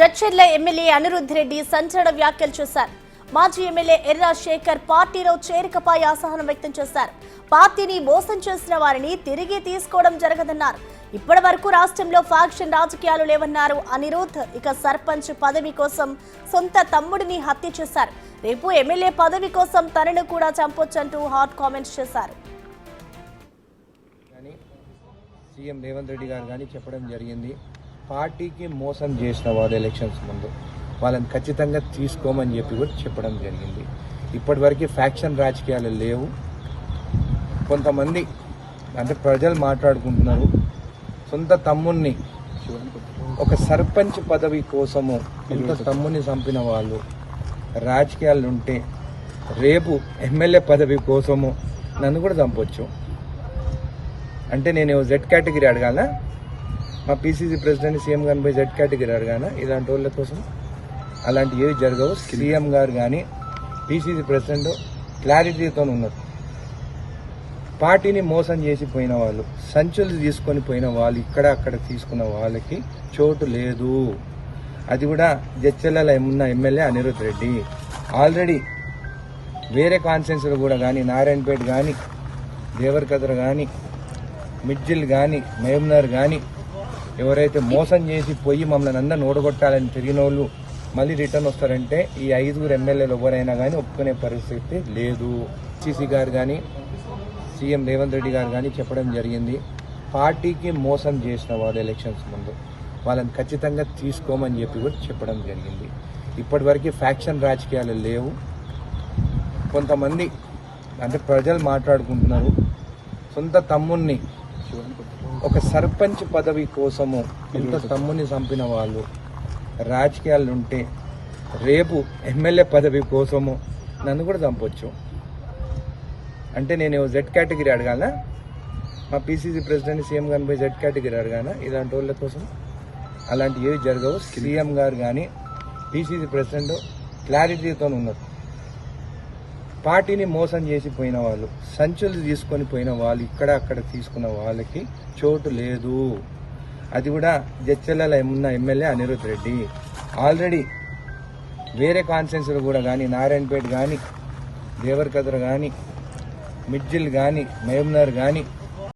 Jadcherla MLA Anirudh Reddy సంచలన వ్యాఖ్యలు చేశారు. మాజీ ఎమ్మెల్యే ఎర్రా శేఖర్ పార్టీలో చేరికపై అసహనం వ్యక్తం చేశారు. పార్టీని మోసం చేసిన వారిని తిరిగి తీసుకోవడం జరగదన్నారు. ఇప్పటి వరకు రాష్ట్రంలో ఫ్యాక్షన్ రాజకీయాలు లేవన్నారు అనిరుద్ధ్. ఇక సర్పంచ్ పదవి కోసం సొంత తమ్ముడిని హత్య చేశారు. రేపు ఎమ్మెల్యే పదవి కోసం తనను కూడా చంపొచ్చంటూ హాట్ కామెంట్స్ చేశారు. సీఎం రేవంత్ రెడ్డి గారు కానీ చెప్పడం జరిగింది, పార్టీకి మోసం చేసిన వారు ఎలక్షన్స్ ముందు వాళ్ళని ఖచ్చితంగా తీసుకోమని చెప్పి కూడా చెప్పడం జరిగింది. ఇప్పటివరకు ఫ్యాక్షన్ రాజకీయాలు లేవు. కొంతమంది అంటే ప్రజలు మాట్లాడుకుంటున్నారు, సొంత తమ్ముడిని ఒక సర్పంచ్ పదవి కోసము సొంత తమ్ముడిని చంపిన వాళ్ళు రాజకీయాలు ఉంటే రేపు ఎమ్మెల్యే పదవి కోసము నన్ను కూడా చంపొచ్చు. అంటే నేను జెడ్ కేటగిరీ అడగాల, మా పీసీసీ ప్రెసిడెంట్ సీఎం గారిని పోయి జెడ్ కేటగిరీ అడగాల? ఇలాంటి వాళ్ళ కోసం అలాంటి ఏవి జరగవు. సీఎం గారు కానీ పీసీసీ ప్రెసిడెంట్ క్లారిటీతో ఉన్నారు. పార్టీని మోసం చేసి పోయిన వాళ్ళు, సంచులు తీసుకొని పోయిన వాళ్ళు, ఇక్కడ అక్కడ తీసుకున్న వాళ్ళకి చోటు లేదు. అది కూడా జడ్చర్లలో ఉన్న ఎమ్మెల్యే అనిరుద్ధ్ రెడ్డి ఆల్రెడీ వేరే కాన్స్టిట్యున్సీలు కూడా కానీ నారాయణపేట కానీ దేవరకద్ర కానీ మిడ్జిల్ కానీ మహబూబ్నగర్ కానీ ఎవరైతే మోసం చేసి పోయి మమ్మల్ని అందరిని ఓడగొట్టాలని తిరిగిన వాళ్ళు మళ్ళీ రిటర్న్ వస్తారంటే ఈ 5 ఎమ్మెల్యేలు ఎవరైనా కానీ ఒప్పుకునే పరిస్థితి లేదు. సీసీ గారు కానీ సీఎం రేవంత్ రెడ్డి గారు కానీ చెప్పడం జరిగింది, పార్టీకి మోసం చేసిన వారు ఎలక్షన్స్ ముందు వాళ్ళని ఖచ్చితంగా తీసుకోమని చెప్పి కూడా చెప్పడం జరిగింది. ఇప్పటివరకు ఫ్యాక్షన్ రాజకీయాలు లేవు. కొంతమంది అంటే ప్రజలు మాట్లాడుకుంటున్నారు, సొంత తమ్ముడిని ఒక సర్పంచ్ పదవి కోసము సొంత తమ్ముడిని చంపిన వాళ్ళు రాజకీయాలు ఉంటే రేపు ఎమ్మెల్యే పదవి కోసము నన్ను కూడా చంపొచ్చు. అంటే నేను జెడ్ కేటగిరీ అడగాల? మా పీసీసీ ప్రెసిడెంట్ సీఎం గారిని పోయి జెడ్ కేటగిరీ అడగాల? ఇలాంటి వాళ్ళ కోసం అలాంటి ఏవి జరగవు. సీఎం గారు కానీ పీసీసీ ప్రెసిడెంట్ క్లారిటీతో ఉన్నారు. పార్టీని మోసం చేసి పోయిన వాళ్ళు, సంచులు తీసుకొని పోయిన వాళ్ళు, ఇక్కడ అక్కడ తీసుకున్న వాళ్ళకి చోటు లేదు. అది కూడా జడ్చర్లలో ఉన్న ఎమ్మెల్యే అనిరుద్ధ్ రెడ్డి ఆల్రెడీ వేరే కాన్స్టిట్యున్సీలు కూడా కానీ నారాయణపేట కానీ దేవరకద్ర కానీ మిడ్జిల్ కానీ మహబూబ్నగర్ కానీ